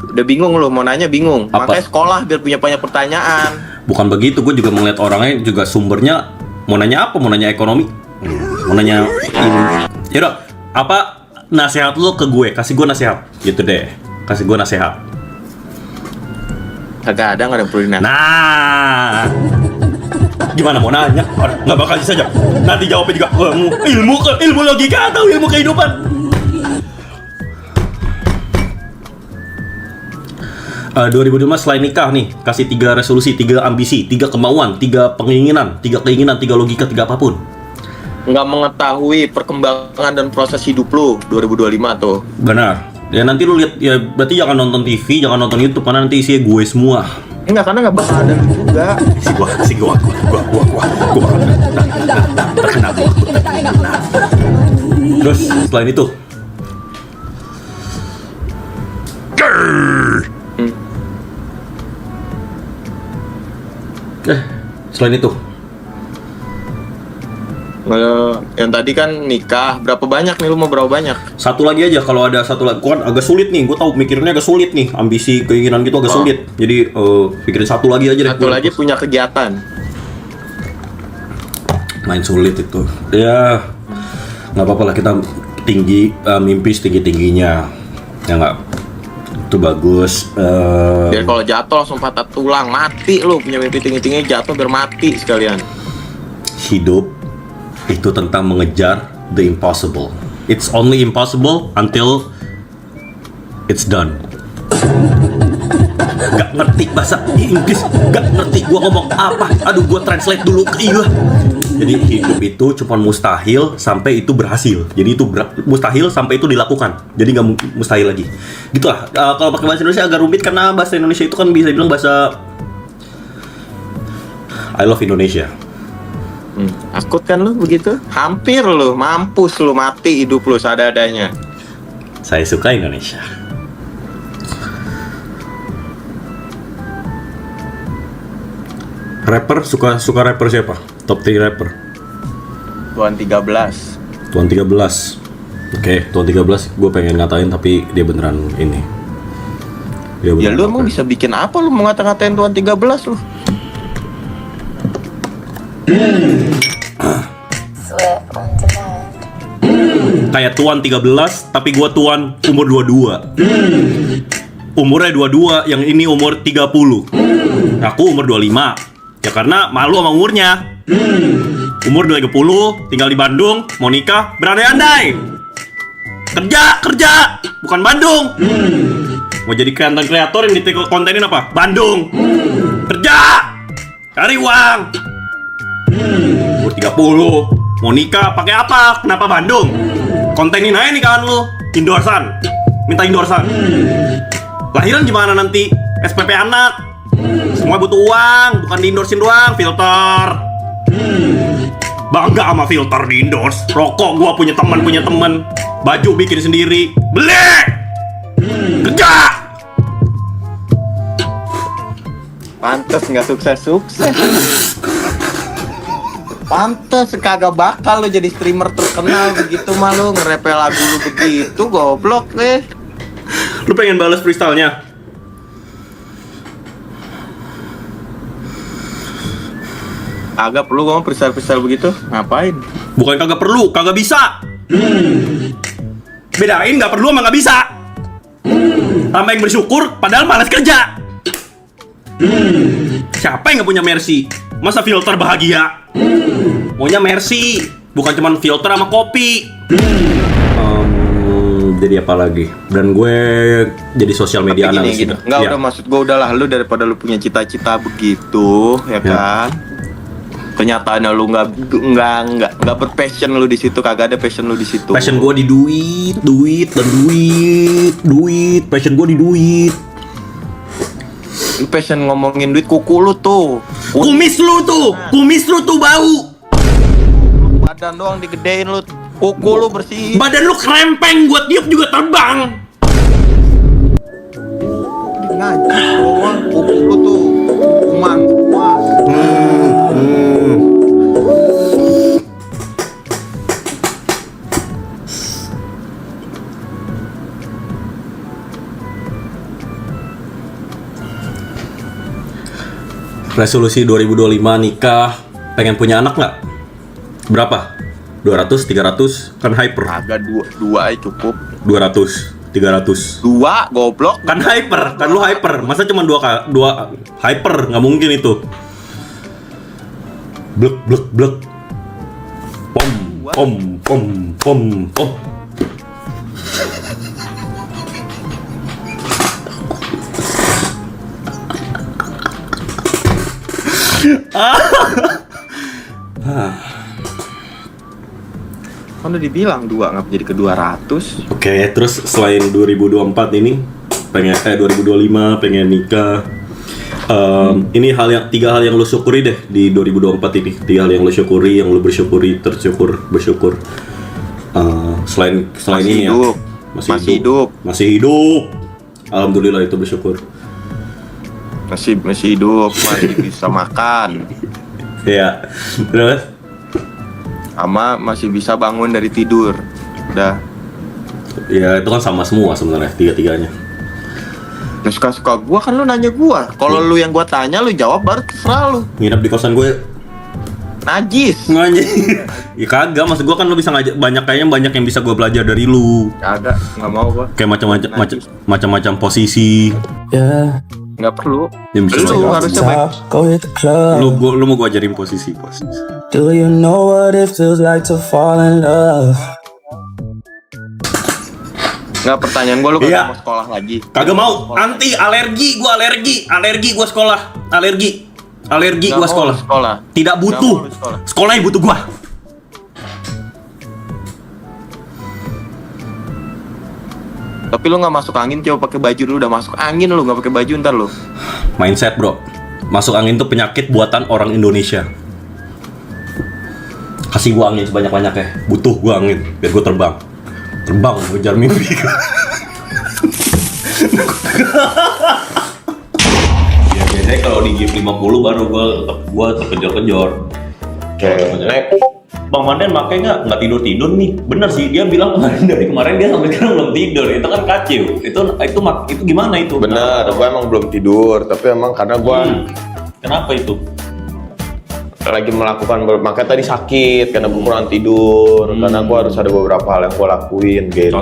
Udah bingung lo, mau nanya bingung. Apa? Makanya sekolah biar punya banyak pertanyaan. Bukan begitu, gue juga melihat orangnya juga sumbernya. Mau nanya apa? Mau nanya ekonomi? Mau nanya ini? Yaudah, apa nasihat lo ke gue? Kasih gue nasihat, gitu deh. Kasih gue nasihat. Kagak ada, nggak ada yang perlu dinasihat. Nah, gimana mau nanya? Nggak bakal bisa aja. Nanti jawabnya juga ilmu logika atau ilmu kehidupan. 2005 selain nikah nih, kasih 3 resolusi, 3 ambisi, 3 kemauan, 3 keinginan, 3 logika, 3 apapun. Nggak mengetahui perkembangan dan proses hidup lo 2025 tuh. Benar. Ya nanti lu lihat, ya berarti jangan nonton TV, jangan nonton YouTube karena nanti isinya gue semua. Enggak, karena nggak bakal ada juga. Si gua bakal terkenal gua. Terus selain itu, selain itu, Yang tadi kan nikah, berapa banyak nih, lu mau berapa banyak? satu lagi aja. Kalau ada satu lagi, kan agak sulit nih. Gue tahu mikirnya agak sulit nih, ambisi keinginan gitu agak sulit. Jadi pikirin satu lagi aja deh. Satu lagi punya kegiatan. Main sulit itu. Ya nggak apa-apa lah, kita tinggi, mimpi setinggi tingginya. Ya nggak, itu bagus. Biar kalau jatuh langsung patah tulang, mati lu. Punya mimpi tinggi-tinggi, jatuh biar mati sekalian. Hidup itu tentang mengejar the impossible. It's only impossible until it's done. Gak ngerti bahasa Inggris, gak ngerti gua ngomong apa. Aduh, gua translate dulu ke iya. Jadi hidup itu cuma mustahil sampai itu berhasil. Jadi itu mustahil sampai itu dilakukan. Jadi nggak mustahil lagi. Gitulah. Kalau pakai bahasa Indonesia agak rumit karena bahasa Indonesia itu kan bisa bilang bahasa I love Indonesia. Takut kan lu begitu? Hampir lu, mampus lu, mati hidup lu seadanya. Saya suka Indonesia. Rapper, suka rapper siapa? Top 3 rapper. Tuan 13. Tuan 13. Oke, Tuan 13 gue pengen ngatain tapi dia beneran ini. Dia Ya lu beneran emang bisa bikin apa lu mau ngata-ngatain Tuan 13 lu? Sweat on demand. Kayak Tuan 13 tapi gue Tuan umur 22. Umurnya 22, yang ini umur 30. Aku umur 25. Ya karena malu sama umurnya. Umur 30, tinggal di Bandung, mau nikah, berandai-andai. Kerja, bukan Bandung. Mau jadi konten kreator yang kontenin apa? Bandung. Kerja, cari uang. Umur 30, mau nikah, pakai apa? Kenapa Bandung? Kontenin aja nikahan lu, endorsan. Minta endorsan. Lahiran gimana nanti? SPP anak. Semua butuh uang, bukan di-endorsein doang, filter. Bangga sama filter di-endorse. Rokok gua punya teman. Baju bikin sendiri. Beli! Kerja! Pantes nggak sukses. Pantes kagak bakal lu jadi streamer terkenal begitu mah lu nge-rap lagu lu begitu, goblok nih. Lu pengen balas freestyle-nya? Agak perlu ngomong freestyle begitu, ngapain? Bukan kagak perlu, kagak bisa. Bedain nggak perlu sama nggak bisa. Tambah yang bersyukur, padahal malas kerja. Siapa yang nggak punya Mercy? Masa filter bahagia? Maunya Mercy, bukan cuma filter sama kopi. Jadi apa lagi? Dan gue jadi sosial media analis. Gini. Nggak, udah maksud gue udahlah, lu daripada lu punya cita-cita begitu, ya kan? Kenyataannya lu nggak berpassion lu di situ, kagak ada passion lu di situ. Passion gue di duit. Passion gue di duit. Lu passion ngomongin duit, kuku lu tuh. Kumis lu tuh bau. Badan doang digedein lu, kuku lu bersih. Badan lu krempeng, buat tiup juga terbang. Ngaji doang, kuku lu tuh kuman semua. Resolusi 2025 nikah, pengen punya anak nggak? Berapa? 200, 300, kan hyper. Agak dua aja cukup. 200, 300. Dua, goblok. Kan hyper, kan lu hyper. Masa cuma dua hyper? Nggak mungkin itu. Blek, blek, blek. Pom, pom, pom, pom, pom. Kan udah dibilang dua, ngapa jadi ke 200? Oke, terus selain 2024 ini pengen 2025 pengen nikah. Ini tiga hal yang lo syukuri deh di 2024 ini. Tiga hal yang lo syukuri, yang lo bersyukuri, bersyukur. Selain Masih ini hidup. ya. Masih hidup. Alhamdulillah itu bersyukur. Masih hidup, masih bisa makan. Ya. Terus Sama masih bisa bangun dari tidur. Udah. ya itu kan sama semua sebenarnya tiga-tiganya. Lu suka-suka gua kan lu nanya gua. Kalau lu yang gua tanya lu jawab baru terserah lu. Nginep di kosan gue Najis. ngajak. Ya kagak, maksud gue kan lo bisa ngajak banyak yang bisa gue belajar dari lu. Kagak, nggak mau gua. Kayak macam-macam posisi. Yeah, Nggak perlu. Yang bisa Lu ngajak. harusnya baik. top, go hit the club. Lu mau gue ajarin posisi. Do you know what it feels like to fall in love? Nggak, pertanyaan gua lu Iya. kagak mau sekolah lagi. Kagak mau, anti alergi gue sekolah, alergi Nggak gue mau sekolah. lu sekolah. Tidak Nggak butuh. mau lu sekolah. Sekolah yang butuh gue. Tapi lu nggak masuk angin, coba pakai baju dulu. Udah masuk angin lu nggak pakai baju ntar lu. Mindset bro, masuk angin tuh penyakit buatan orang Indonesia. Kasih gua angin sebanyak-banyaknya, butuh gua angin biar gua terbang ngejar mimpi. Ya biasanya kalau di game 50 baru gua terkejar-kejar. Next. Bang Manden makanya nggak tidur nih. Bener sih, dia bilang dari kemarin dia sampai sekarang belum tidur. Itu kan kacau. Itu gimana itu? Bener, gue emang belum tidur, tapi emang karena gue Kenapa itu? lagi melakukan makanya tadi sakit karena gue kurang tidur, karena gue harus ada beberapa hal yang gue lakuin gitu.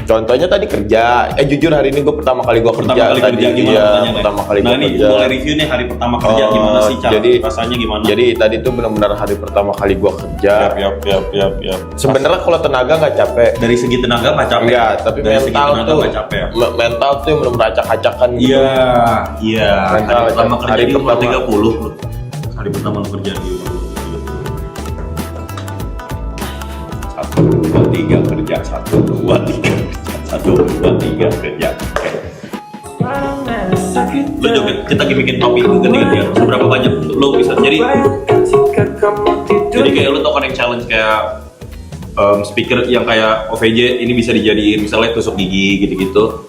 Contohnya tadi kerja. Jujur hari ini gue pertama kali gue kerja. Pertama kali Nah gue ini kerja. boleh review nih hari pertama kerja gimana sih cara rasanya gimana? Jadi tadi tuh benar-benar hari pertama kali gue kerja. Yap. Sebenarnya kalau tenaga nggak capek. Dari segi tenaga nggak capek. Enggak, tapi dari segi mental tenaga tuh nggak capek. mental tuh yang benar-benar acak-acakan gitu. Iya. Mental Hari pertama kerja hari di umur pertama. 30. Hari pertama lu kerja di umur 1, 2, 3 kerja 1, 2, 3 kerja. Oke. Lu juga kita bikin topik ganti-gantian. Seberapa banyak lu bisa jadi kayak lu tau kan yang challenge kayak speaker yang kayak OVJ ini bisa dijadiin misalnya tusuk gigi gitu-gitu.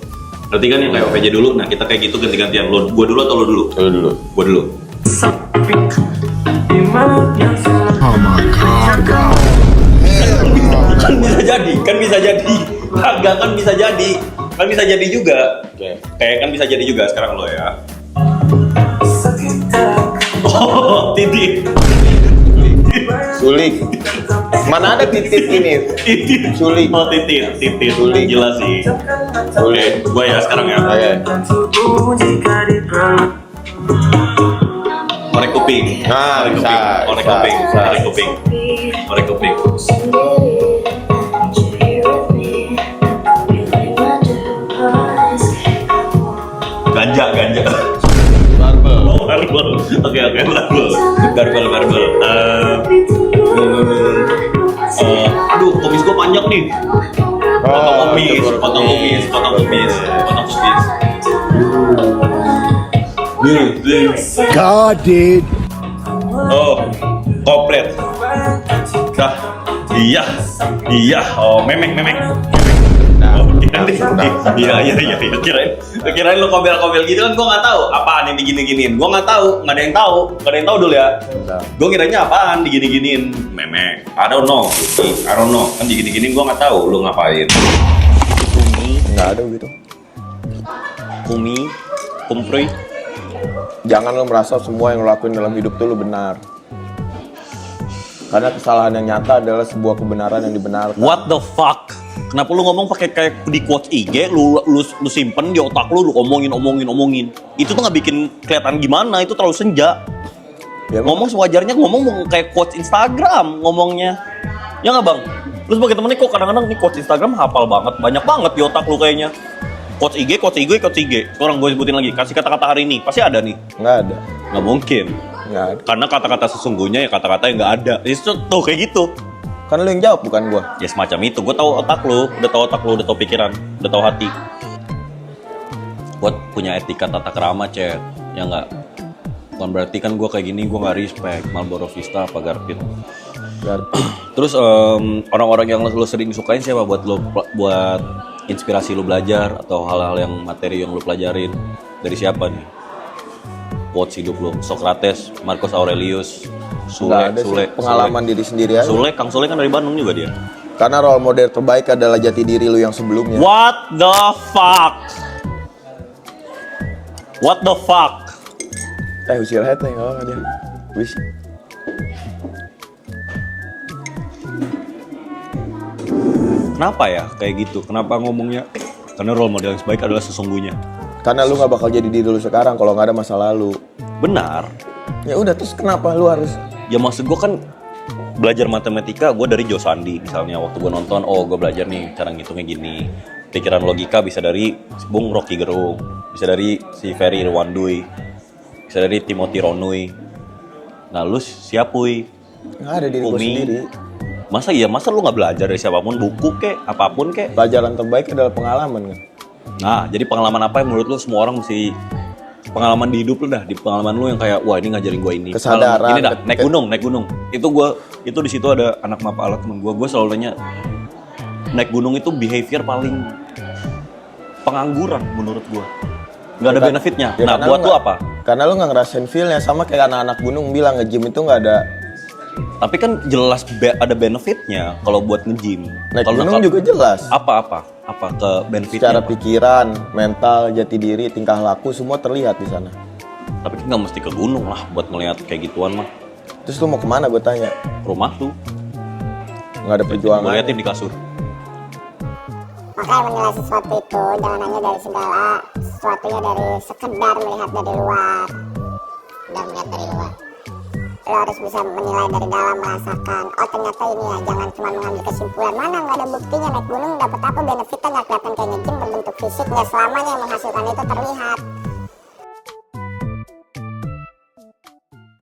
Berarti kan yang kayak OVJ dulu, nah kita kayak gitu ganti-gantian. Gua dulu atau lu dulu? Lu dulu. Gua dulu. Kan bisa jadi. Kagak kan bisa jadi. Kan bisa jadi juga. Oke. Kayak kan bisa jadi juga sekarang lo ya. Oh, titik. Sulik. Mana ada titik ini? Titik. Sulik. Oh, titik. Sulik. Jelas sih. Sulik. Gua ya sekarang ya. Oke. Korek kuping. Nah, Korek bisa, kuping. Korek bisa, kuping. bisa. Korek kuping. Korek kuping. Ganja. Barbel. Oh, barbel. Oke, barbel. Barbel. Aduh, kumis gua panjang nih. Potong kumis. God did. Oh, komplit. Dah. Iya. Oh, memeng. Oh, iya. Kirain lo kobel gitu kan, gua nggak tahu apaan yang digini-giniin. Gua nggak tahu, nggak ada yang tahu dulu ya. Gua kiranya apaan digini-giniin, memeng. I don't know. Kan digini-giniin gua nggak tahu lo ngapain. Nggak ada gitu. Kumpri. Jangan lo merasa semua yang lo lakuin dalam hidup tuh lo benar. Karena kesalahan yang nyata adalah sebuah kebenaran yang dibenarkan. What the fuck? Kenapa lu ngomong pakai kayak di quotes IG, lu simpen di otak lu omongin. Itu tuh nggak bikin kelihatan gimana, itu terlalu senja. Ya, ngomong sewajarnya, ngomong kayak quotes Instagram ngomongnya. Ya nggak bang? Lu sebagai temen nih kok kadang-kadang nih quotes Instagram hafal banget, banyak banget di otak lu kayaknya. Quotes IG. Sekarang gue sebutin lagi, kasih kata-kata hari ini, pasti ada nih. Nggak ada. Nggak mungkin. Nggak ada. Karena kata-kata sesungguhnya ya kata-kata yang nggak ada. Itu tuh kayak gitu. Kan lo yang jawab bukan gua. Ya semacam itu. Gue tahu otak lu, udah tahu pikiran, udah tahu hati. Buat punya etika tata krama, Cek. Ya nggak. Bukan berarti kan gue kayak gini gue nggak respect Marlboro Vista apa Garpit. Terus orang-orang yang lo sering sukain siapa buat inspirasi lo belajar atau hal-hal yang materi yang lo pelajarin dari siapa nih? Quotes hidup lo, Socrates, Marcus Aurelius, Nggak ada sih, pengalaman diri sendiri aja. Kang Sule kan dari Bandung juga dia. Karena role model terbaik adalah jati diri lu yang sebelumnya. What the fuck? What the fuck? Usil head nih, nggak dia. Wis. Kenapa ya kayak gitu? Kenapa ngomongnya? Karena role model yang sebaik adalah sesungguhnya. Karena lu nggak bakal jadi diri lu sekarang kalau nggak ada masa lalu. Benar. Ya udah, terus kenapa lu harus? Ya maksud gue kan belajar matematika gue dari Joe Sandi misalnya. Waktu gue nonton, oh gue belajar nih cara ngitungnya gini. Pikiran logika bisa dari Bung Rocky Gerung, bisa dari si Ferry Irwandui, bisa dari Timothy Ronui. Nah lu siapui? Nggak ada diri gua sendiri. Masa lu nggak belajar dari siapapun, buku kek, apapun kek? Pelajaran terbaik adalah pengalaman kan. Nah, jadi pengalaman apa yang menurut lu semua orang mesti pengalaman di hidup lu dah, di pengalaman lu yang kayak wah ini ngajarin gua ini. Kesadaran. Ini dah, naik gunung. Itu di situ ada anak mapala temen gua selalu nanya naik gunung itu behavior paling pengangguran menurut gua. Nggak ada benefitnya. Ya, nah, buat lu apa? Karena lu nggak ngerasain feel-nya, sama kayak anak-anak gunung bilang nge-gym itu nggak ada. Tapi kan jelas ada benefitnya kalau buat nge-gym. Naik Kalau gunung juga jelas. Apa ke benefitnya? Secara apa? pikiran, mental, jati diri, tingkah laku semua terlihat di sana. Tapi kan nggak mesti ke gunung lah buat ngelihat kayak gituan mah. Terus lu mau kemana gue tanya? Rumah tuh. Nggak ada perjuangan. Gue liatin di kasur. Makanya menilai sesuatu itu jangan hanya dari segala sesuatunya dari sekedar melihat dari luar. Dan melihat dari luar. Lo harus bisa menilai dari dalam, merasakan. Oh ternyata ini ya, jangan cuma mengambil kesimpulan. Mana nggak ada buktinya naik gunung dapat apa benefitnya, nggak kelihatan kayak nge-gym berbentuk fisik. Nggak selamanya yang menghasilkan itu terlihat.